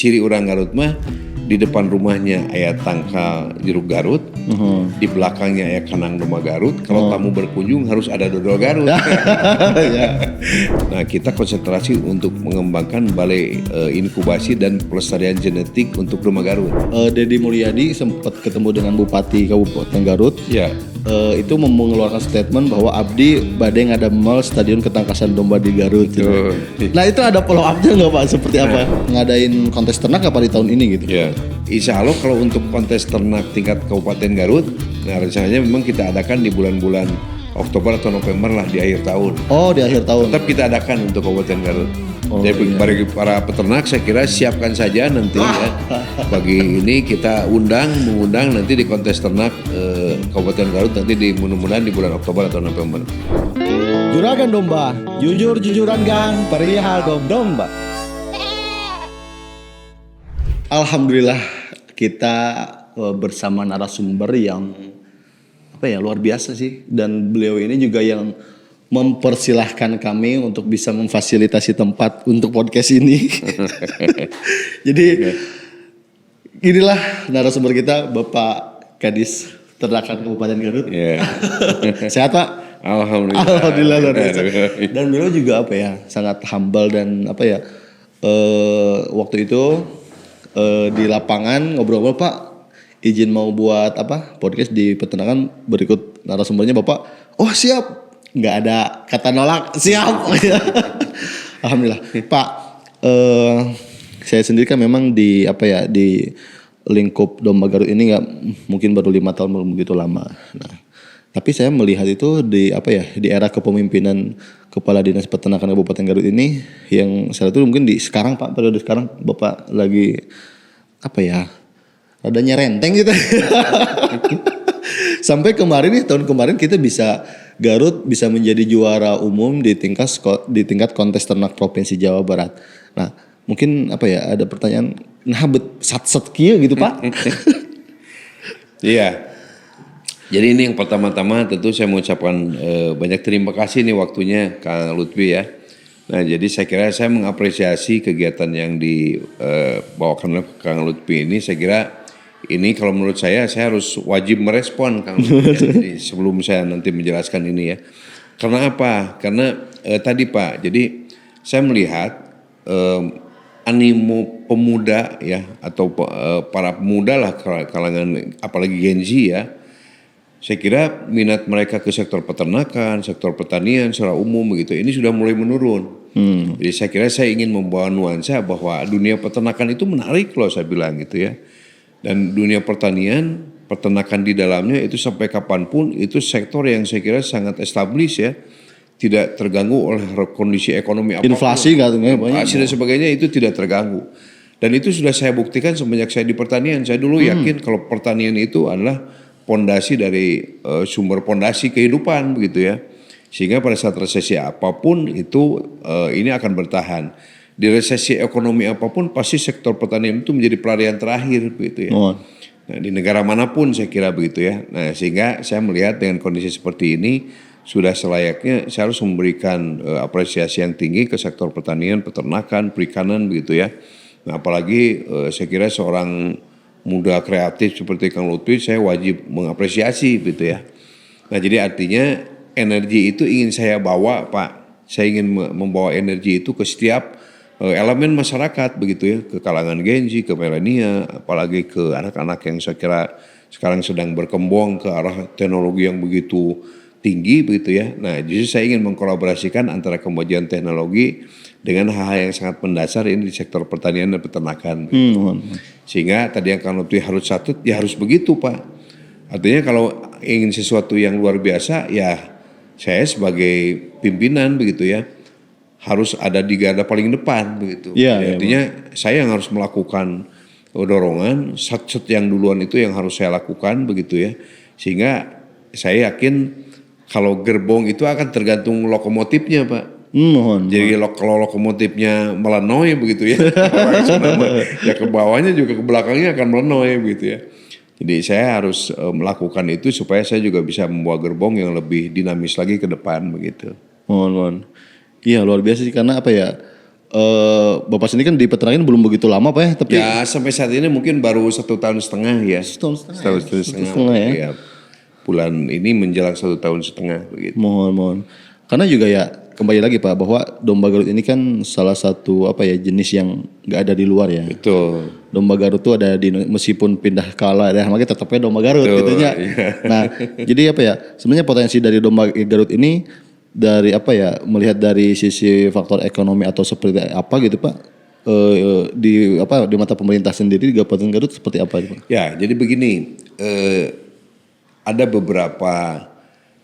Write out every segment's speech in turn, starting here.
ciri orang Garut mah di depan rumahnya aya tangkal jeruk Garut, di belakangnya aya kandang domba Garut. Kalau tamu berkunjung harus ada dodol Garut. Nah, kita konsentrasi untuk mengembangkan balai inkubasi dan pelestarian genetik untuk domba Garut. Deddy Mulyadi sempat ketemu dengan Bupati Kabupaten Garut. Ya. Itu mengeluarkan statement bahwa Abdi badai ngadamel stadion ketangkasan domba di Garut. Gitu. Nah itu ada follow up-nya nggak Pak? Seperti apa? Ngadain kontes ternak apa di tahun ini gitu? Ya, insya Allah kalau untuk kontes ternak tingkat Kabupaten Garut, nah rencananya memang kita adakan di bulan-bulan Oktober atau November lah di akhir tahun. Oh di akhir tahun. Tetap kita adakan untuk Kabupaten Garut. Jadi bagi para peternak saya kira siapkan saja nanti ya. Bagi ini kita mengundang nanti di kontes ternak Kabupaten Garut nanti mudah-mudahan di bulan Oktober atau November. Juragan Domba, jujur-jujuran gang perihal domba. Alhamdulillah kita bersama narasumber yang luar biasa sih, dan beliau ini juga yang mempersilahkan kami untuk bisa memfasilitasi tempat untuk podcast ini. Jadi inilah narasumber kita, Bapak Kadis Ternakan Kabupaten Garut. Yeah. Sehat Pak? Alhamdulillah luar biasa. Dan beliau juga sangat humble dan waktu itu di lapangan ngobrol-ngobrol, Pak izin mau buat podcast di peternakan, berikut narasumbernya Bapak. Oh siap. Nggak ada kata nolak, siap. Alhamdulillah Pak. Saya sendiri kan memang di lingkup domba Garut ini nggak mungkin baru 5 tahun, belum begitu lama. Nah, tapi saya melihat itu di era kepemimpinan Kepala Dinas Peternakan Kabupaten Garut ini, yang saya lihat itu mungkin di sekarang Pak, periode sekarang Bapak lagi adanya renteng gitu. Sampai tahun kemarin kita Garut bisa menjadi juara umum di tingkat kontes ternak Provinsi Jawa Barat. Nah, mungkin ada pertanyaan, nah sat kieu gitu Pak. Iya. Jadi ini yang pertama-tama tentu saya mengucapkan banyak terima kasih nih waktunya Kang Lutfi ya. Nah, jadi saya kira saya mengapresiasi kegiatan yang dibawakan oleh Kang Lutfi ini. Saya kira ini kalau menurut saya harus wajib merespon Kang Lutfi sebelum saya nanti menjelaskan ini ya. Karena apa? Karena tadi Pak, jadi saya melihat animo pemuda ya, atau para pemuda lah kalangan apalagi Gen Z ya. Saya kira minat mereka ke sektor peternakan, sektor pertanian secara umum begitu, ini sudah mulai menurun. Jadi saya kira saya ingin membawa nuansa bahwa dunia peternakan itu menarik loh, saya bilang gitu ya. Dan dunia pertanian, peternakan di dalamnya itu sampai kapanpun itu sektor yang saya kira sangat established ya. Tidak terganggu oleh kondisi ekonomi apapun. Inflasi katanya banyak. Inflasi dan sebagainya itu tidak terganggu. Dan itu sudah saya buktikan semenjak saya di pertanian. Saya dulu yakin kalau pertanian itu adalah pondasi dari sumber pondasi kehidupan begitu ya. Sehingga pada saat resesi apapun itu ini akan bertahan. Di resesi ekonomi apapun pasti sektor pertanian itu menjadi pelarian terakhir begitu ya. Nah, di negara manapun saya kira begitu ya. Nah, sehingga saya melihat dengan kondisi seperti ini sudah selayaknya saya harus memberikan apresiasi yang tinggi ke sektor pertanian, peternakan, perikanan begitu ya. Nah, apalagi saya kira seorang muda kreatif seperti Kang Lutfi saya wajib mengapresiasi gitu ya. Nah, jadi artinya energi itu ingin saya bawa Pak. Saya ingin membawa energi itu ke setiap elemen masyarakat begitu ya, ke kalangan Gen Z, ke milenial, apalagi ke anak-anak yang saya kira sekarang sedang berkembang ke arah teknologi yang begitu tinggi begitu ya. Nah, justru saya ingin mengkolaborasikan antara kemajuan teknologi dengan hal-hal yang sangat mendasar ini di sektor pertanian dan peternakan. Sehingga tadi yang Kang Lutfi harus satu, ya harus begitu Pak. Artinya kalau ingin sesuatu yang luar biasa, ya saya sebagai pimpinan begitu ya, harus ada di garda paling depan begitu. Artinya saya yang harus melakukan dorongan, set yang duluan itu yang harus saya lakukan begitu ya. Sehingga saya yakin kalau gerbong itu akan tergantung lokomotifnya Pak. Jadi kalau lokomotifnya melenoy begitu ya, ya ke bawahnya juga ke belakangnya akan melenoy begitu ya. Jadi saya harus melakukan itu supaya saya juga bisa membawa gerbong yang lebih dinamis lagi ke depan begitu. Iya luar biasa sih, karena Bapak sendiri kan di peternakan belum begitu lama Pak ya, tapi Ya sampai saat ini mungkin baru 1,5 tahun ya. setahun setengah. Setahun Setahun setengah, setengah ya. ya. Bulan ini menjelang 1,5 tahun begitu. Mohon. Karena juga ya kembali lagi Pak bahwa domba Garut ini kan salah satu jenis yang nggak ada di luar ya. Betul. Domba Garut tuh ada di meskipun pindah kala ya makanya tetapnya domba Garut Betul, gitu ya. iya. Nah, jadi sebenarnya potensi dari domba Garut ini dari melihat dari sisi faktor ekonomi atau seperti apa gitu Pak. Di mata pemerintah sendiri di Kabupaten Garut seperti apa itu Pak? Ya, jadi begini, ada beberapa,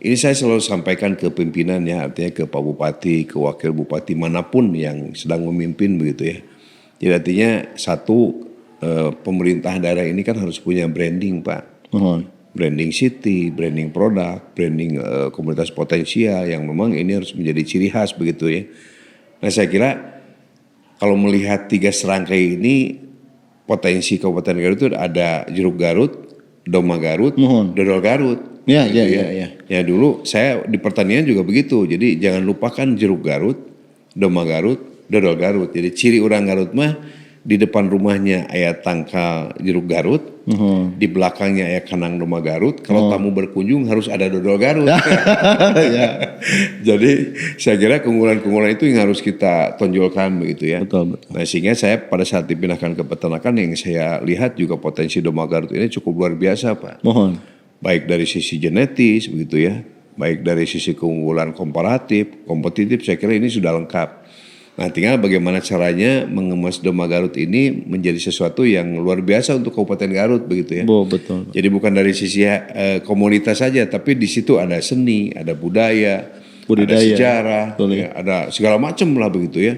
ini saya selalu sampaikan ke pimpinan ya, artinya ke Pak Bupati, ke Wakil Bupati manapun yang sedang memimpin begitu ya. Jadi artinya satu, pemerintah daerah ini kan harus punya branding Pak. Mohon. Branding city, branding produk, branding komunitas potensial yang memang ini harus menjadi ciri khas begitu ya. Nah saya kira kalau melihat 3 serangkai ini potensi Kabupaten Garut itu ada jeruk Garut, domba Garut, dodol Garut. Ya, Gitu ya. Ya dulu saya di pertanian juga begitu. Jadi jangan lupakan jeruk Garut, domba Garut, dodol Garut. Jadi ciri orang Garut mah di depan rumahnya ayat tangkal jeruk Garut, di belakangnya ayat kanang domba Garut. Kalau tamu berkunjung harus ada dodol Garut. Ya. Jadi saya kira keunggulan-keunggulan itu yang harus kita tonjolkan begitu ya. Betul. Nah sehingga saya pada saat dipindahkan ke peternakan yang saya lihat juga potensi domba Garut ini cukup luar biasa Pak. Mohon. Baik dari sisi genetis begitu ya, baik dari sisi keunggulan komparatif, kompetitif saya kira ini sudah lengkap. Nah tinggal bagaimana caranya mengemas domba Garut ini menjadi sesuatu yang luar biasa untuk Kabupaten Garut begitu ya. Betul. Jadi bukan dari sisi komunitas saja, tapi di situ ada seni, ada budaya, ada sejarah, ya, ada segala macam lah begitu ya.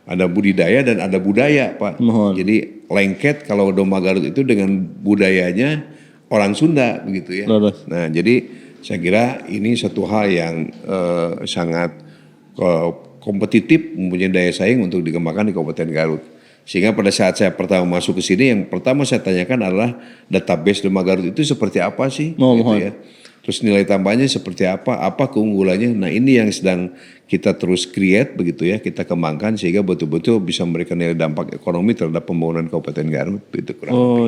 Ada budidaya dan ada budaya Pak. Mohon. Jadi lengket kalau domba Garut itu dengan budayanya orang Sunda begitu ya. Nah jadi saya kira ini satu hal yang sangat kompetitif, mempunyai daya saing untuk dikembangkan di Kabupaten Garut. Sehingga pada saat saya pertama masuk ke sini, yang pertama saya tanyakan adalah database domba Garut itu seperti apa sih? Gitu ya. Terus nilai tambahnya seperti apa keunggulannya. Nah ini yang sedang kita terus create begitu ya, kita kembangkan sehingga betul-betul bisa memberikan nilai dampak ekonomi terhadap pembangunan Kabupaten Garut. Gitu,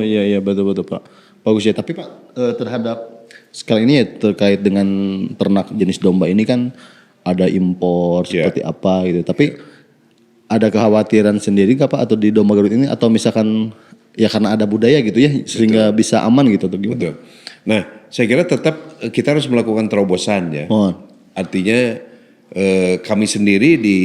iya betul Pak. Bagus ya, tapi Pak terhadap sekarang ini ya terkait dengan ternak jenis domba ini kan ada impor seperti apa gitu. Tapi ada kekhawatiran sendiri nggak Pak atau di domba Garut ini atau misalkan ya karena ada budaya gitu ya sehingga bisa aman gitu atau gimana? Betul. Nah saya kira tetap kita harus melakukan terobosan ya. Artinya kami sendiri di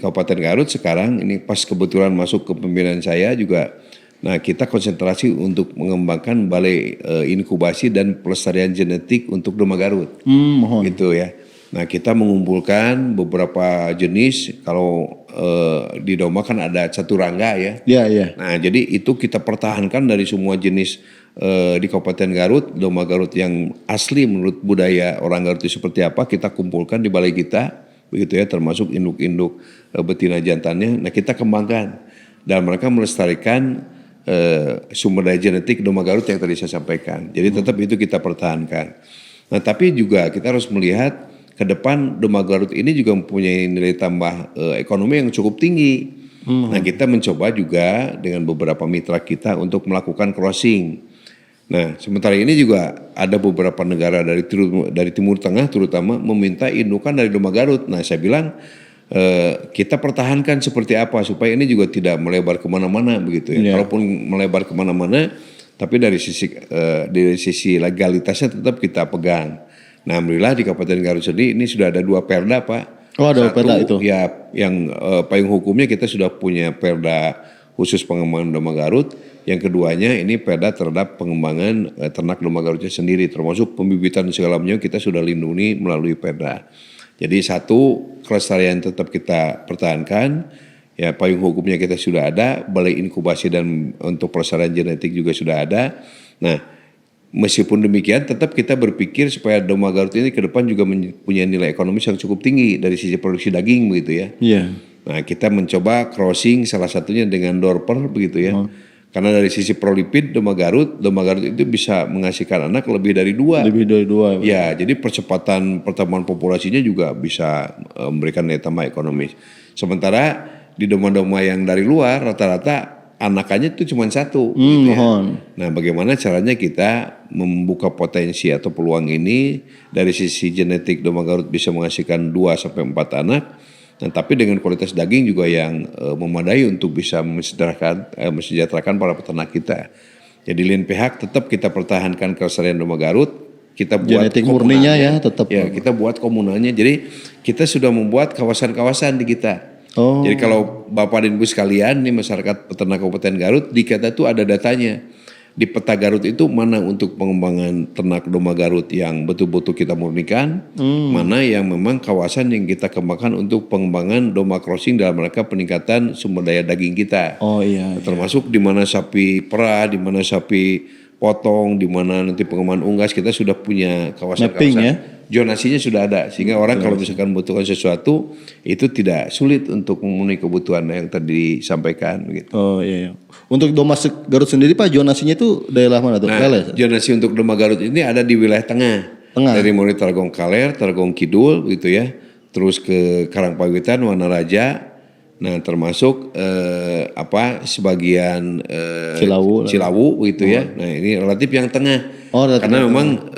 Kabupaten Garut sekarang ini pas kebetulan masuk ke pimpinan saya juga. Nah kita konsentrasi untuk mengembangkan balai inkubasi dan pelestarian genetik untuk domba Garut. Gitu ya. Nah kita mengumpulkan beberapa jenis, kalau di domba kan ada caturangga ya. Iya. Nah jadi itu kita pertahankan dari semua jenis di Kabupaten Garut, domba Garut yang asli menurut budaya orang Garut itu seperti apa, kita kumpulkan di balai kita, begitu ya, termasuk induk-induk betina jantannya. Nah kita kembangkan dan mereka melestarikan sumber daya genetik domba Garut yang tadi saya sampaikan. Jadi tetap itu kita pertahankan. Nah tapi juga kita harus melihat ke depan domba Garut ini juga mempunyai nilai tambah ekonomi yang cukup tinggi. Nah kita mencoba juga dengan beberapa mitra kita untuk melakukan crossing. Nah sementara ini juga ada beberapa negara dari Timur Tengah terutama meminta indukan dari domba Garut. Nah saya bilang kita pertahankan seperti apa supaya ini juga tidak melebar kemana-mana begitu ya. Kalaupun melebar kemana-mana, tapi dari sisi legalitasnya tetap kita pegang. Nah alhamdulillah di Kabupaten Garut sendiri ini sudah ada 2 perda Pak. Ada perda itu? Ya yang payung hukumnya kita sudah punya perda khusus pengembangan domba Garut. Yang keduanya ini perda terhadap pengembangan ternak domba Garutnya sendiri. Termasuk pembibitan segala macam kita sudah lindungi melalui perda. Jadi satu, kelestarian tetap kita pertahankan. Ya payung hukumnya kita sudah ada. Balai inkubasi dan untuk pelestarian genetik juga sudah ada. Nah meskipun demikian tetap kita berpikir supaya domba Garut ini ke depan juga punya nilai ekonomis yang cukup tinggi dari sisi produksi daging begitu ya. Iya. Nah kita mencoba crossing salah satunya dengan Dorper begitu ya. Karena dari sisi prolipid domba Garut itu bisa menghasilkan anak lebih dari 2. Lebih dari 2. Ya jadi percepatan pertumbuhan populasinya juga bisa memberikan nilai tambah ekonomis. Sementara di domba-domba yang dari luar rata-rata anakannya itu cuma satu. Gitu ya. Mohon. Nah, bagaimana caranya kita membuka potensi atau peluang ini dari sisi genetik domba Garut bisa menghasilkan 2 sampai 4 anak. Nah, tapi dengan kualitas daging juga yang memadai untuk bisa mesejahterakan para peternak kita. Jadi lain pihak tetap kita pertahankan kelestarian domba Garut. Kita buat Genetik murninya ya tetap. Ya, kita buat komunalnya. Jadi kita sudah membuat kawasan-kawasan di kita. Oh. Jadi kalau Bapak dan Ibu sekalian nih masyarakat peternak Kabupaten Garut, di kita tuh ada datanya. Di peta Garut itu mana untuk pengembangan ternak domba Garut yang betul-betul kita murnikan, mana yang memang kawasan yang kita kembangkan untuk pengembangan domba crossing dalam rangka peningkatan sumber daya daging kita. Oh iya. Termasuk di mana sapi perah, di mana sapi potong, di mana nanti pengembangan unggas, kita sudah punya kawasan-kawasan. Mapping ya? Zonasinya sudah ada sehingga orang kalau misalkan membutuhkan sesuatu itu tidak sulit untuk memenuhi kebutuhan yang tadi disampaikan gitu. Oh iya, iya. Untuk domba Garut sendiri Pak, zonasinya itu daerah mana tuh? Nah, Leles? zonasi untuk domba Garut ini ada di wilayah tengah. Dari mulai Targong Kaler, Targong Kidul gitu ya. Terus ke Karangpawitan, Wanaraja. Nah, termasuk sebagian Cilawu gitu ya. Nah, ini relatif yang tengah. Oh, karena memang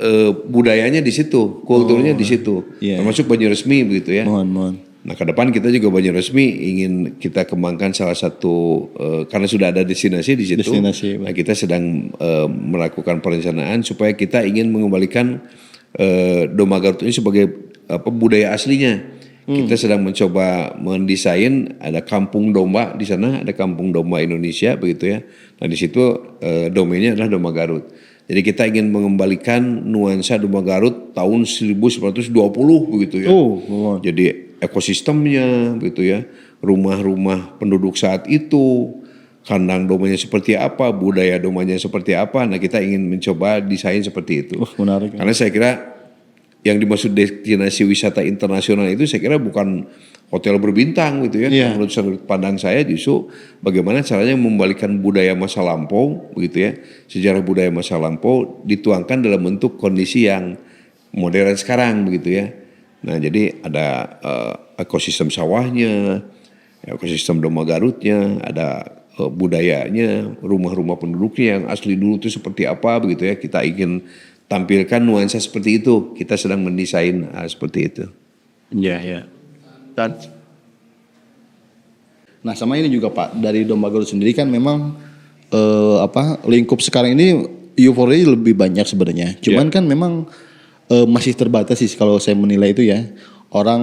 budayanya di situ, kulturnya di situ. Iya. Termasuk Banjarresmi begitu ya. Mohon. Nah, ke depan kita juga Banjarresmi ingin kita kembangkan salah satu karena sudah ada destinasi di situ. Nah, kita sedang melakukan perencanaan supaya kita ingin mengembalikan domba Garut ini sebagai budaya aslinya. Kita sedang mencoba mendesain ada kampung domba di sana, ada kampung domba Indonesia begitu ya. Nah, di situ domainnya adalah domba Garut. Jadi kita ingin mengembalikan nuansa domba Garut tahun 1920 begitu ya. Jadi ekosistemnya begitu ya. Rumah-rumah penduduk saat itu, kandang dombanya seperti apa, budaya dombanya seperti apa. Nah, kita ingin mencoba desain seperti itu. Menarik. Karena saya kira yang dimaksud destinasi wisata internasional itu saya kira bukan hotel berbintang gitu ya. Yeah. Menurut sudut pandang saya justru bagaimana caranya membalikan budaya masa lampau begitu ya. Sejarah budaya masa lampau dituangkan dalam bentuk kondisi yang modern sekarang begitu ya. Nah, jadi ada ekosistem sawahnya, ekosistem domba Garutnya, ada budayanya, rumah-rumah penduduknya yang asli dulu itu seperti apa begitu ya. Kita ingin tampilkan nuansa seperti itu. Kita sedang mendesain seperti itu. Iya, iya. Nah, sama ini juga Pak, dari domba Garut sendiri kan memang lingkup sekarang ini euforia lebih banyak sebenarnya. Cuman kan memang masih terbatas sih kalau saya menilai itu ya. Orang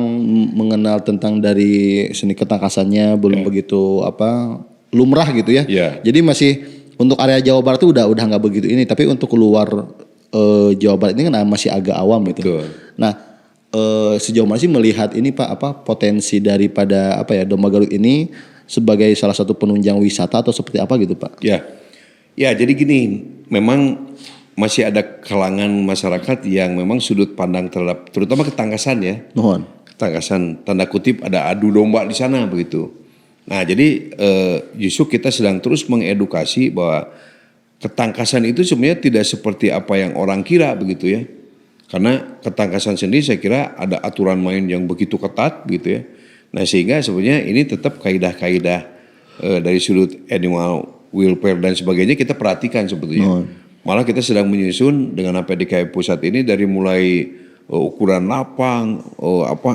mengenal tentang dari seni ketangkasannya belum begitu lumrah gitu ya. Jadi masih untuk area Jawa Barat itu udah nggak begitu ini, tapi untuk keluar Jawa Barat ini kan masih agak awam gitu. Betul. Nah, sejauh mana sih melihat ini Pak potensi daripada domba Garut ini sebagai salah satu penunjang wisata atau seperti apa gitu Pak? Ya, jadi gini, memang masih ada kalangan masyarakat yang memang sudut pandang terhadap terutama ketangkasan ya. Mohon. Ketangkasan tanda kutip ada adu domba di sana begitu. Nah, jadi justru kita sedang terus mengedukasi bahwa ketangkasan itu sebenarnya tidak seperti apa yang orang kira begitu ya. Karena ketangkasan sendiri saya kira ada aturan main yang begitu ketat gitu ya. Nah, sehingga sebenarnya ini tetap kaidah-kaidah dari sudut animal welfare dan sebagainya kita perhatikan sebetulnya. Malah kita sedang menyusun dengan APDKI pusat ini dari mulai ukuran lapang,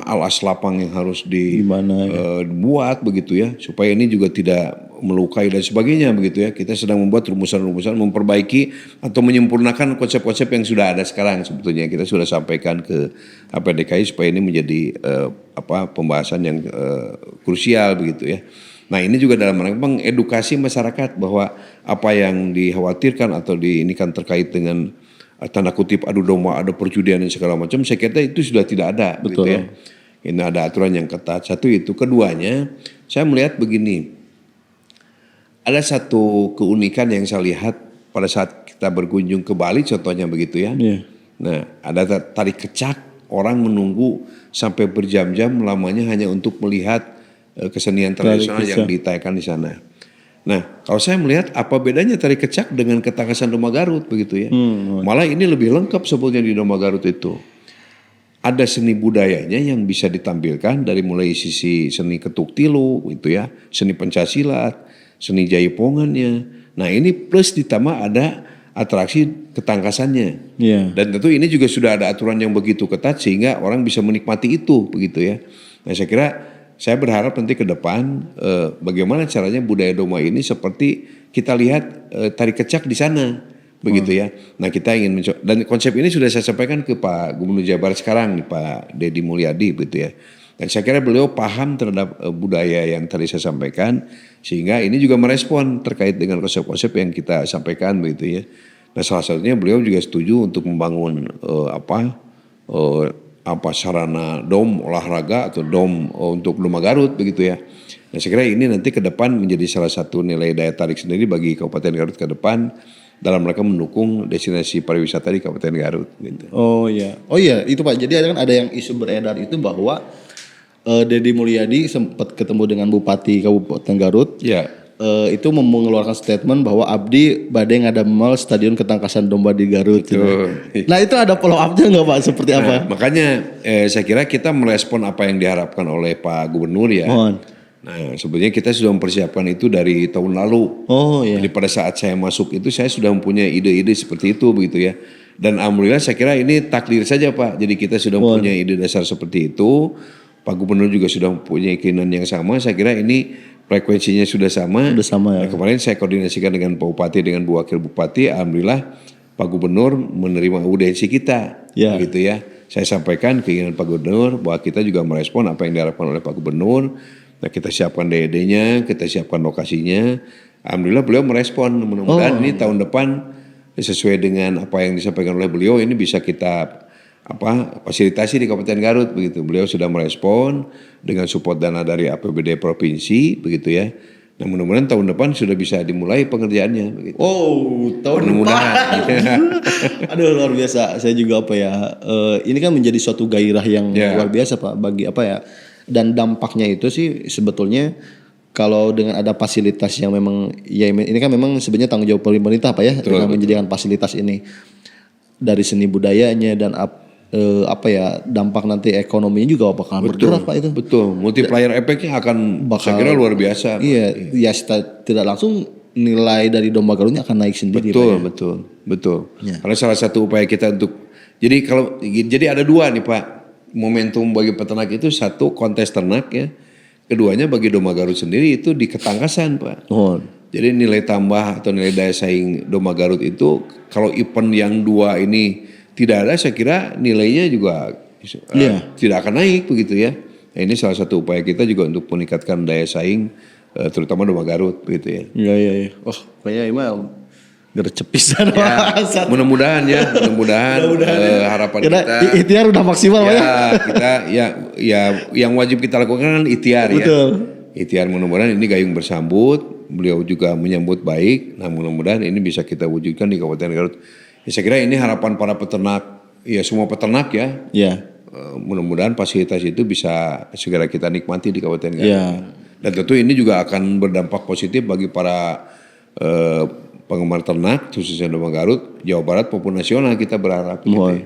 alas lapang yang harus dibuat begitu ya, supaya ini juga tidak melukai dan sebagainya begitu ya. Kita sedang membuat rumusan-rumusan, memperbaiki atau menyempurnakan konsep-konsep yang sudah ada sekarang sebetulnya. Kita sudah sampaikan ke APDKI supaya ini menjadi pembahasan yang krusial begitu ya. Nah, ini juga dalam rangka mengedukasi masyarakat bahwa apa yang dikhawatirkan atau kan terkait dengan tanda kutip adu domba, ada perjudian dan segala macam, saya kira itu sudah tidak ada. Betul. Gitu ya. Ini ada aturan yang ketat. Satu itu, keduanya saya melihat begini. Ada satu keunikan yang saya lihat pada saat kita berkunjung ke Bali contohnya begitu ya. Nah, ada tarik kecak, orang menunggu sampai berjam-jam lamanya hanya untuk melihat kesenian tradisional yang ditayangkan di sana. Nah, kalau saya melihat apa bedanya tarik kecak dengan ketangkasan domba Garut begitu ya. Malah ini lebih lengkap sebetulnya di domba Garut itu. ada seni budayanya yang bisa ditampilkan dari mulai sisi seni ketuk tilu gitu ya, seni pencaksilat, seni jaipongannya. Nah ini plus ditambah ada atraksi ketangkasannya. Iya. Dan tentu ini juga sudah ada aturan yang begitu ketat sehingga orang bisa menikmati itu begitu ya. Nah saya kira saya berharap nanti ke depan bagaimana caranya budaya Doma ini seperti kita lihat tari kecak di sana. Begitu ya. Nah kita ingin mencoba, dan konsep ini sudah saya sampaikan ke Pak Gubernur Jawa Barat sekarang nih, Pak Deddy Mulyadi begitu ya. Dan saya kira beliau paham terhadap budaya yang tadi saya sampaikan, sehingga ini juga merespon terkait dengan konsep-konsep yang kita sampaikan begitu ya. Nah salah satunya beliau juga setuju untuk membangun sarana dom olahraga atau dom untuk Doma Garut begitu ya. Nah saya kira ini nanti ke depan menjadi salah satu nilai daya tarik sendiri bagi Kabupaten Garut ke depan dalam mereka mendukung destinasi pariwisata di Kabupaten Garut gitu. Oh iya itu Pak. Jadi ada yang isu beredar itu bahwa Deddy Mulyadi sempat ketemu dengan Bupati Kabupaten Garut. Ya. Itu mengeluarkan statement bahwa Abdi badai ngadamel stadion ketangkasan domba di Garut. Gitu. Nah itu ada follow up-nya nggak Pak? Seperti apa? Makanya saya kira kita merespon apa yang diharapkan oleh Pak Gubernur ya. Nah sebetulnya kita sudah mempersiapkan itu dari tahun lalu. Oh iya. Jadi pada saat saya masuk itu saya sudah mempunyai ide-ide seperti itu begitu ya. Dan alhamdulillah saya kira ini takdir saja Pak. Jadi kita sudah mempunyai ide dasar seperti itu. Pak Gubernur juga sudah mempunyai keinginan yang sama. Saya kira ini frekuensinya sudah sama. Sudah sama ya. Nah, kemarin saya koordinasikan dengan Pak Bupati dengan Bu Wakil Bupati. Alhamdulillah Pak Gubernur menerima audiensi kita. Ya. Begitu ya. Saya sampaikan keinginan Pak Gubernur bahwa kita juga merespon apa yang diharapkan oleh Pak Gubernur. Nah kita siapkan DED-nya, kita siapkan lokasinya. Alhamdulillah beliau merespon. Mudah-mudahan ini tahun depan sesuai dengan apa yang disampaikan oleh beliau ini bisa kita fasilitasi di Kabupaten Garut begitu. Beliau sudah merespon dengan support dana dari APBD provinsi begitu ya. Nah mudah-mudahan tahun depan sudah bisa dimulai pengerjaannya begitu. Oh tahun depan. Aduh luar biasa. Saya juga ini kan menjadi suatu gairah yang luar biasa Pak bagi dan dampaknya itu sih sebetulnya kalau dengan ada fasilitas yang memang ya ini kan memang sebenarnya tanggung jawab pemerintah Pak ya. Betul, dengan menyediakan fasilitas ini dari seni budayanya dan dampak nanti ekonominya juga bakal bergerak Pak itu. Betul, multiplier efeknya akan saya kira luar biasa. Iya, ya tidak langsung nilai dari Domba Garutnya akan naik sendiri. Betul, betul. Ya. Karena salah satu upaya kita untuk jadi ada dua nih Pak. Momentum bagi peternak itu satu kontes ternak ya. Keduanya bagi Doma Garut sendiri itu di ketangkasan Pak. Jadi nilai tambah atau nilai daya saing Doma Garut itu kalau event yang dua ini tidak ada saya kira nilainya juga tidak akan naik begitu ya. Nah, ini salah satu upaya kita juga untuk meningkatkan daya saing terutama Doma Garut begitu ya. Iya. Oh kayaknya emang gercepisan ya, mudah-mudahan harapan kita ikhtiar udah maksimal ya. Kita yang wajib kita lakukan kan ikhtiar ya. Ikhtiar mudah-mudahan ini gayung bersambut, beliau juga menyambut baik. Nah mudah-mudahan ini bisa kita wujudkan di Kabupaten Garut. Ya, saya kira ini harapan para peternak, ya semua peternak ya. Iya. Mudah-mudahan fasilitas itu bisa segera kita nikmati di Kabupaten Garut. Iya. Dan tentu ini juga akan berdampak positif bagi para penggemar ternak khususnya Doma Garut, Jawa Barat maupun nasional kita berharap. Gitu.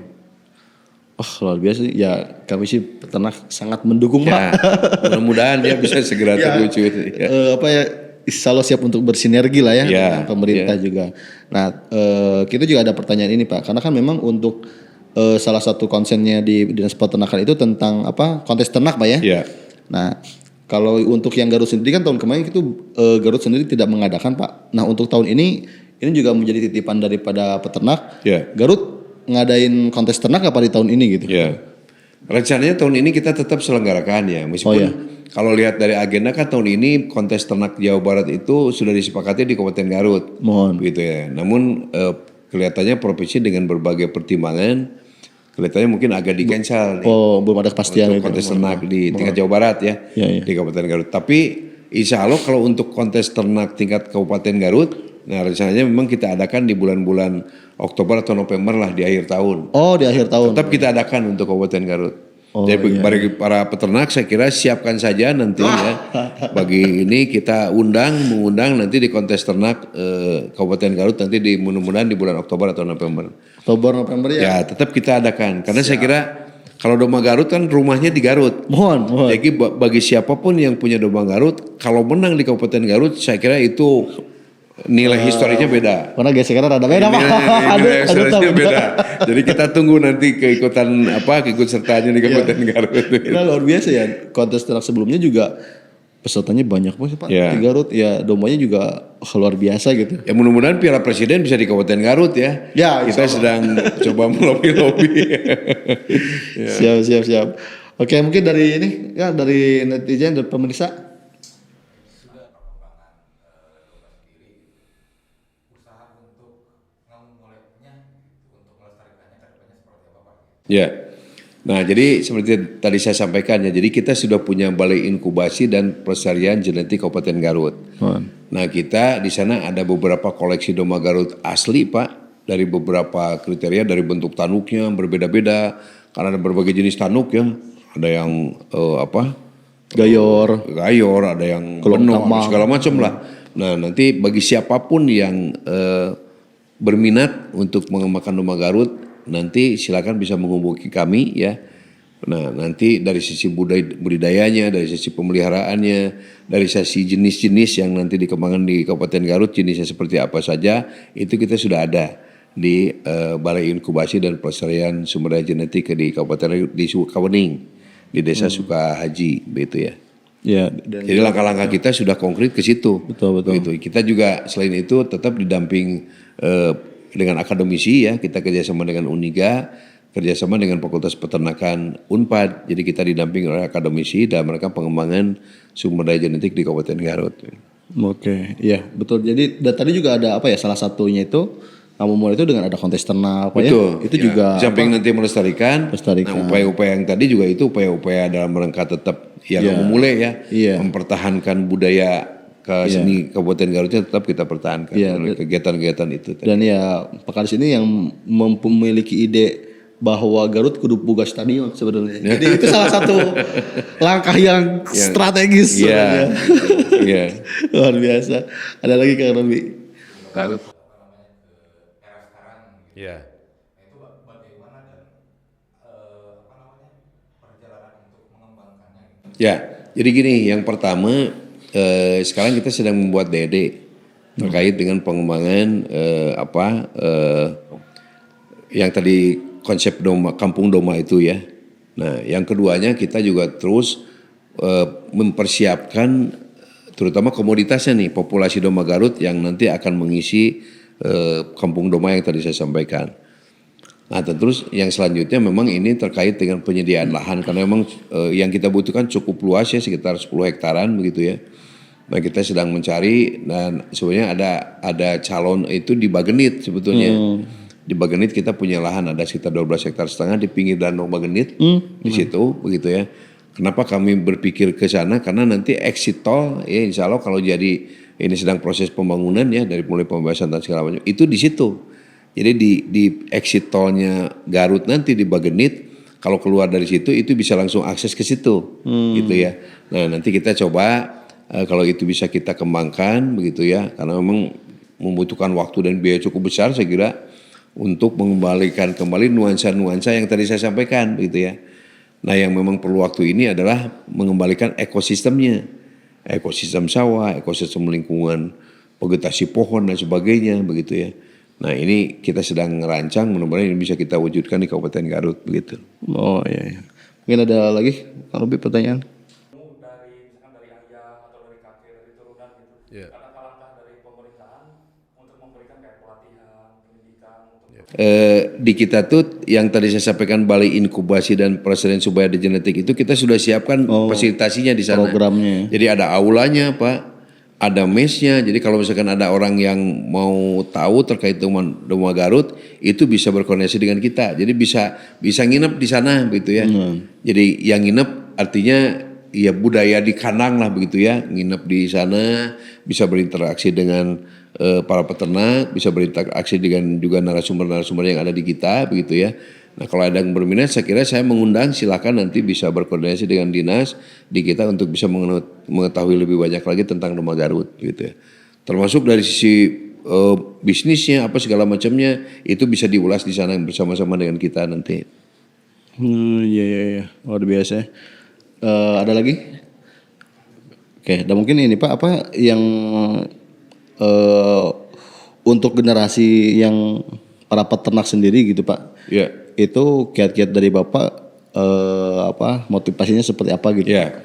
Luar biasa ya, kami sih peternak sangat mendukung Pak. Mudah-mudahan dia bisa segera terwujud. Insya Allah siap untuk bersinergi lah ya dengan pemerintah juga. Nah kita juga ada pertanyaan ini Pak, karena kan memang untuk salah satu konsennya di Dinas Peternakan itu tentang kontes ternak Pak ya. Yeah. Nah kalau untuk yang Garut sendiri kan tahun kemarin itu Garut sendiri tidak mengadakan Pak. Nah untuk tahun ini juga menjadi titipan daripada peternak. Yeah. Garut ngadain kontes ternak apa di tahun ini gitu? Ya. Rencananya tahun ini kita tetap selenggarakan ya. Meskipun kalau lihat dari agenda kan tahun ini kontes ternak Jawa Barat itu sudah disepakati di Kabupaten Garut. Gitu ya. Namun kelihatannya provinsi dengan berbagai pertimbangan kelihatannya mungkin agak di-cancel nih. Belum ada kepastian untuk kontes ternak di tingkat Jawa Barat ya. Di Kabupaten Garut. Tapi insya Allah kalau untuk kontes ternak tingkat Kabupaten Garut, nah rencananya memang kita adakan di bulan-bulan Oktober atau November lah di akhir tahun. Di akhir tahun. Tetap kita adakan untuk Kabupaten Garut. Jadi bagi para peternak saya kira siapkan saja nanti ya. Bagi ini kita mengundang nanti di kontes ternak Kabupaten Garut nanti mudah-mudahan di bulan Oktober atau November. Oktober November ya. Ya tetap kita adakan karena saya kira Kalau domba Garut kan rumahnya di Garut. Mohon. Jadi bagi siapapun yang punya domba Garut, kalau menang di Kabupaten Garut, saya kira itu nilai historisnya beda. Karena gesekannya rada beda Pak. Nilai historisnya beda. Jadi kita tunggu nanti keikut sertanya di Kabupaten Garut. Nah, luar biasa ya. Kontes ternak sebelumnya juga pesertanya banyak banget Pak. Ya. Di Garut ya dombanya juga luar biasa gitu. Ya mudah-mudahan Piala Presiden bisa di Kabupaten Garut ya. Ya, Kita sedang coba melobi-lobi. Siap. Oke, mungkin dari ini ya dari netizen dan pemirsa. Ya. Nah, jadi seperti tadi saya sampaikan ya, jadi kita sudah punya balai inkubasi dan pelestarian genetik Kabupaten Garut. Nah, kita di sana ada beberapa koleksi domba Garut asli, Pak, dari beberapa kriteria, dari bentuk tanuknya berbeda-beda, karena ada berbagai jenis tanuk ya. Ada yang Gayor, ada yang benuk, segala macam lah. Nah, nanti bagi siapapun yang berminat untuk mengembangkan domba Garut, nanti silakan bisa menghubungi kami ya. Nah, nanti dari sisi budidayanya, dari sisi pemeliharaannya, dari sisi jenis-jenis yang nanti dikembangkan di Kabupaten Garut, jenisnya seperti apa saja, itu kita sudah ada di Balai Inkubasi dan Pelestarian Sumber Daya Genetik di Kabupaten di Sukawening, di Desa Sukahaji, begitu ya. ya. Jadi langkah-langkah kita sudah konkret ke situ. Betul. Begitu. Kita juga selain itu tetap didamping dengan akademisi ya, kita kerjasama dengan Uniga, kerjasama dengan Fakultas Peternakan Unpad. Jadi kita didamping oleh akademisi dalam rangka pengembangan sumber daya genetik di Kabupaten Garut. Oke, iya betul. Jadi tadi juga ada salah satunya itu kamu mulai itu dengan ada kontes ternak, Pak ya. Itu ya. juga Di samping nanti melestarikan. Melestarikan. Nah, upaya-upaya yang tadi juga itu upaya-upaya dalam rangka tetap kamu mulai ya, mempertahankan budaya seni Kabupaten Garutnya tetap kita pertahankan melalui kegiatan-kegiatan itu. Dan ya Pak Kadis ini yang memiliki ide bahwa Garut kudu boga stadion sebenarnya. Jadi itu salah satu langkah yang strategis sebenarnya. Iya. Luar biasa. Ada lagi Kang Robi? Garut. Iya. Ya, jadi gini, yang pertama sekarang kita sedang membuat DD terkait dengan pengembangan yang tadi konsep kampung domba itu ya. Nah, yang keduanya kita juga terus mempersiapkan terutama komoditasnya nih, populasi domba Garut yang nanti akan mengisi kampung domba yang tadi saya sampaikan. Nah, terus yang selanjutnya memang ini terkait dengan penyediaan lahan karena memang yang kita butuhkan cukup luas ya, sekitar 10 hektaran begitu ya. Nah, kita sedang mencari dan sebenarnya ada calon itu di Bagenit sebetulnya. Di Bagenit kita punya lahan ada sekitar 12 hektar setengah di pinggir Danau Bagenit di situ begitu ya. Kenapa kami berpikir ke sana? Karena nanti exit tol ya insya Allah kalau jadi ini sedang proses pembangunan ya dari mulai pembebasan dan segala macam itu di situ. Jadi di exit tolnya Garut nanti di Bagenit kalau keluar dari situ itu bisa langsung akses ke situ gitu ya. Nah, nanti kita coba kalau itu bisa kita kembangkan begitu ya, karena memang membutuhkan waktu dan biaya cukup besar saya kira untuk mengembalikan kembali nuansa-nuansa yang tadi saya sampaikan begitu ya. Nah, yang memang perlu waktu ini adalah mengembalikan ekosistemnya, ekosistem sawah, ekosistem lingkungan, vegetasi pohon dan sebagainya begitu ya. Nah, ini kita sedang merancang, mudah-mudahan ini bisa kita wujudkan di Kabupaten Garut begitu. Oh iya. Mungkin ada lagi kalau lebih pertanyaan? Di kita tuh yang tadi saya sampaikan Balai Inkubasi dan Pelestarian Sumber Daya Genetik itu kita sudah siapkan fasilitasinya di sana. Programnya. Jadi ada aulanya Pak, ada mesnya. Jadi kalau misalkan ada orang yang mau tahu terkait dengan domba Garut itu bisa berkoordinasi dengan kita. Jadi bisa nginep di sana begitu ya. Jadi yang nginep artinya ya budaya di kandang lah begitu ya. Nginep di sana bisa berinteraksi dengan para peternak, bisa berinteraksi dengan juga narasumber-narasumber yang ada di kita begitu ya. Nah, kalau ada yang berminat saya kira saya mengundang, silakan nanti bisa berkoordinasi dengan dinas di kita untuk bisa mengetahui lebih banyak lagi tentang domba Garut gitu ya. Termasuk dari sisi bisnisnya apa segala macamnya itu bisa diulas di sana bersama-sama dengan kita nanti. Iya iya iya. Luar biasa. Ya. Ada lagi? Oke, dan mungkin ini Pak apa yang eh untuk generasi yang para peternak sendiri gitu Pak. Ya. Itu kiat-kiat dari Bapak apa motivasinya seperti apa gitu. Ya.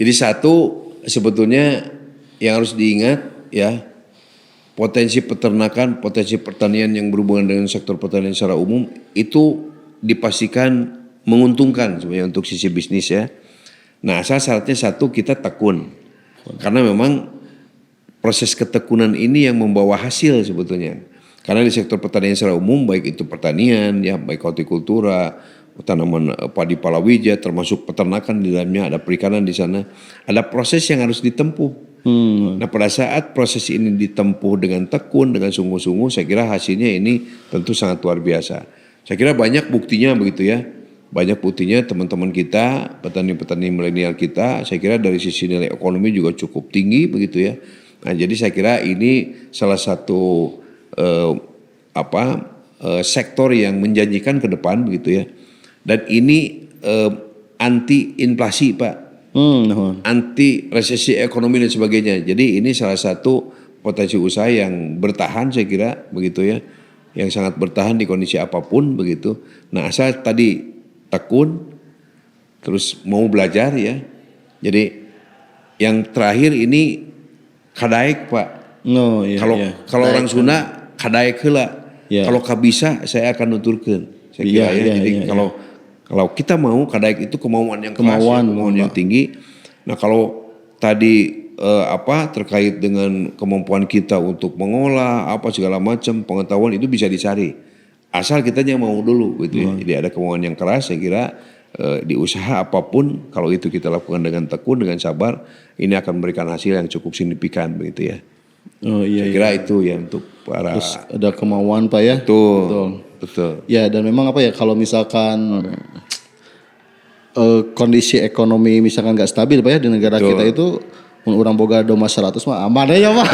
Jadi satu sebetulnya yang harus diingat ya, potensi peternakan, potensi pertanian yang berhubungan dengan sektor pertanian secara umum itu dipastikan menguntungkan sebenarnya untuk sisi bisnis ya. Nah, asal syaratnya satu, kita tekun. Karena memang proses ketekunan ini yang membawa hasil sebetulnya. Karena di sektor pertanian secara umum, baik itu pertanian ya, baik hortikultura, tanaman padi palawija, termasuk peternakan di dalamnya, ada perikanan di sana, ada proses yang harus ditempuh. Nah, pada saat proses ini ditempuh dengan tekun, dengan sungguh-sungguh, saya kira hasilnya ini tentu sangat luar biasa. Saya kira banyak buktinya begitu ya. Banyak buktinya teman-teman kita, petani-petani milenial kita, saya kira dari sisi nilai ekonomi juga cukup tinggi begitu ya. Nah, jadi saya kira ini salah satu sektor yang menjanjikan ke depan begitu ya. Dan ini anti inflasi Pak, anti resesi ekonomi dan sebagainya. Jadi ini salah satu potensi usaha yang bertahan saya kira begitu ya, yang sangat bertahan di kondisi apapun begitu. Nah, asal tadi tekun, terus mau belajar ya. Jadi yang terakhir ini kadaek Pak. Iya, Kalau orang Sunda kadaek heula. Iya. Kalau kabisa saya akan nuturkeun. Saya kira ya. Jadi kalau kita mau kadaek itu kemauan yang keras, kemauan yang tinggi. Nah, kalau tadi terkait dengan kemampuan kita untuk mengolah apa segala macam pengetahuan itu bisa dicari. Asal kitanya mau dulu gitu ya. Jadi ada kemauan yang keras, saya kira di usaha apapun kalau itu kita lakukan dengan tekun, dengan sabar, ini akan memberikan hasil yang cukup signifikan begitu ya. Saya kira itu ya untuk para. Terus ada kemauan Pak ya. Betul. Ya, dan memang apa ya kalau misalkan kondisi ekonomi misalkan nggak stabil Pak ya di negara kita itu mun urang boga domba 100 mah aman ya Pak.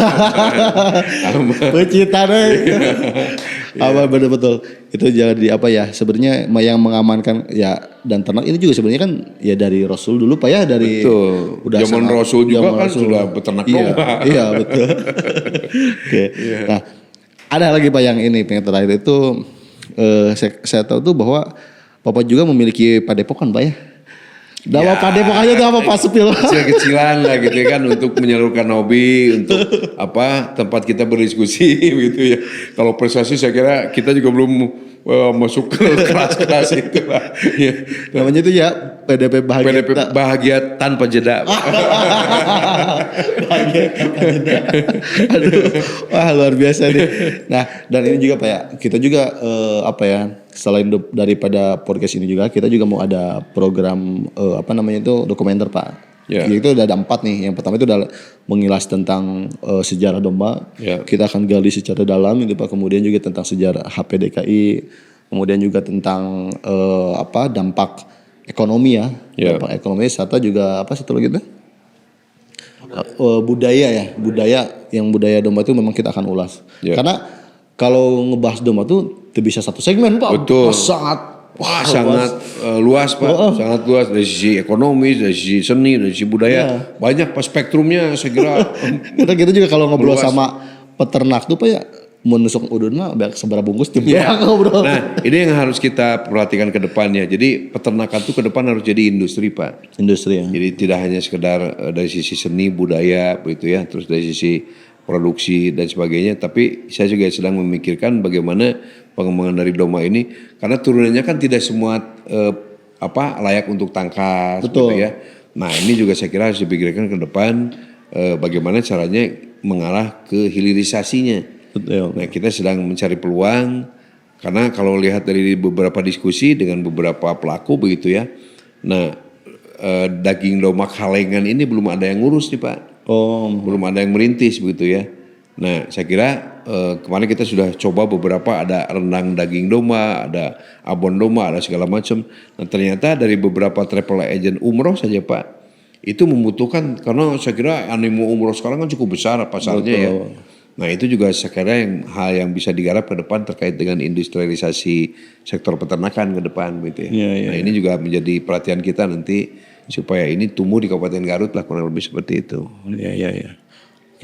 Pecitan Apa betul-betul itu jadi apa ya sebenarnya yang mengamankan ya, dan ternak ini juga sebenarnya kan ya dari Rasul dulu Pak ya, dari udah zaman Rasul juga kan Rasul sudah beternak domba. Iya betul. Oke. Nah, ada lagi Pak yang ini yang terakhir itu saya tahu tuh bahwa Bapak juga memiliki padepokan Pak ya. Nama padepokannya itu apa Pak Supil? Kecil-kecilan lah gitu kan untuk menyalurkan hobi, untuk tempat kita berdiskusi gitu ya. Kalau prestasi saya kira kita juga belum masuk ke kelas-kelas itu lah. Ya. Namanya itu ya PDP Bahagia. PDP Bahagia Tanpa Jeda. Bahagia Tanpa Jeda. Aduh, wah luar biasa nih. Nah, dan ini juga Pak ya, kita juga selain daripada podcast ini juga kita juga mau ada program dokumenter Pak. Yeah. Itu udah ada 4 nih. Yang pertama itu adalah mengilas tentang sejarah domba. Yeah. Kita akan gali secara dalam itu Pak. Kemudian juga tentang sejarah HPDKI. Kemudian juga tentang dampak ekonomi ya. Yeah. Dampak ekonomi serta juga satu lagi itu? Budaya domba itu memang kita akan ulas. Yeah. Karena kalau ngebahas domba tuh bisa satu segmen Pak. Betul. Sangat luas Pak, sangat luas dari sisi ekonomi, dari sisi seni, dari sisi budaya, banyak Pak spektrumnya saya kira. Kita juga kalau ngobrol sama peternak tuh Pak ya, menusuk udun mah seberapa bungkus tim ngobrol. Nah, ini yang harus kita perhatikan ke depannya. Jadi peternakan tuh ke depan harus jadi industri Pak. Industri ya. Jadi tidak hanya sekedar dari sisi seni budaya begitu ya, terus dari sisi produksi dan sebagainya, tapi saya juga sedang memikirkan bagaimana pengembangan dari domba ini, karena turunannya kan tidak semua layak untuk tangkas. Betul. Gitu ya. Nah, ini juga saya kira harus dipikirkan ke depan bagaimana caranya mengarah ke hilirisasinya. Betul. Nah, kita sedang mencari peluang, karena kalau lihat dari beberapa diskusi dengan beberapa pelaku begitu ya. Nah, daging domba kalengan ini belum ada yang ngurus nih Pak. Belum ada yang merintis begitu ya. Nah, saya kira kemarin kita sudah coba beberapa, ada rendang daging domba, ada abon domba, ada segala macam. Nah, ternyata dari beberapa travel agent umroh saja Pak, itu membutuhkan, karena saya kira animo umroh sekarang kan cukup besar pasarnya. Betul. Ya. Nah itu juga sekarang hal yang bisa digarap ke depan terkait dengan industrialisasi sektor peternakan ke depan gitu ya. Iya, iya, Nah ini juga menjadi perhatian kita nanti supaya ini tumbuh di Kabupaten Garut lah kurang lebih seperti itu. Iya.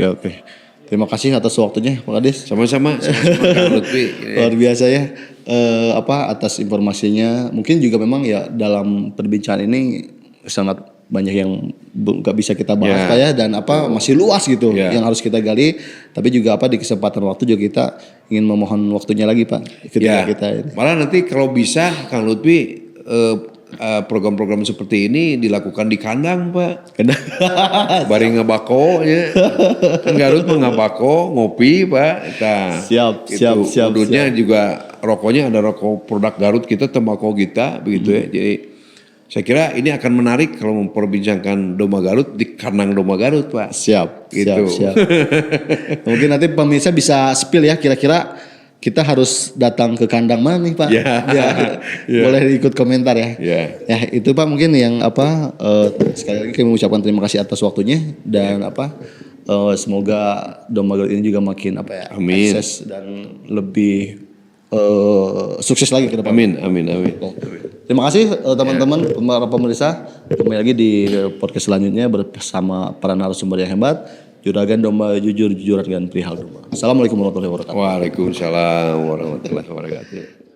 Oke. Terima kasih atas waktunya Pak Kades. Sama-sama Kang Lutfi. Luar biasa ya. Atas informasinya. Mungkin juga memang ya dalam perbincangan ini sangat banyak yang nggak bisa kita bahas Pak ya, dan masih luas gitu yang harus kita gali. Tapi juga di kesempatan waktu juga kita ingin memohon waktunya lagi Pak. Ketika kita ini. Malah nanti kalau bisa Kang Lutfi program-program seperti ini dilakukan di kandang Pak. Bari ngebako ya. Kan Garut mah ngabako, ngopi Pak. Nah, Siap. Udutnya juga rokoknya ada rokok produk Garut kita, tembakau kita begitu ya. Jadi saya kira ini akan menarik kalau memperbincangkan domba Garut di kandang domba Garut Pak. Siap. Gitu. Siap. Mungkin nanti pemirsa bisa spill ya, kira-kira kita harus datang ke kandang mana nih Pak? Boleh ikut komentar ya. Ya itu Pak mungkin yang sekali lagi kami mengucapkan terima kasih atas waktunya dan semoga domba Garut ini juga makin Amin. eksis dan lebih sukses lagi ke depan. Amin. Terima kasih teman-teman para pemirsa. Kembali lagi di podcast selanjutnya bersama para narasumber yang hebat. Juragan Domba Jujur, Juragan Perihal Domba. Assalamualaikum warahmatullahi wabarakatuh. Waalaikumsalam warahmatullahi wabarakatuh.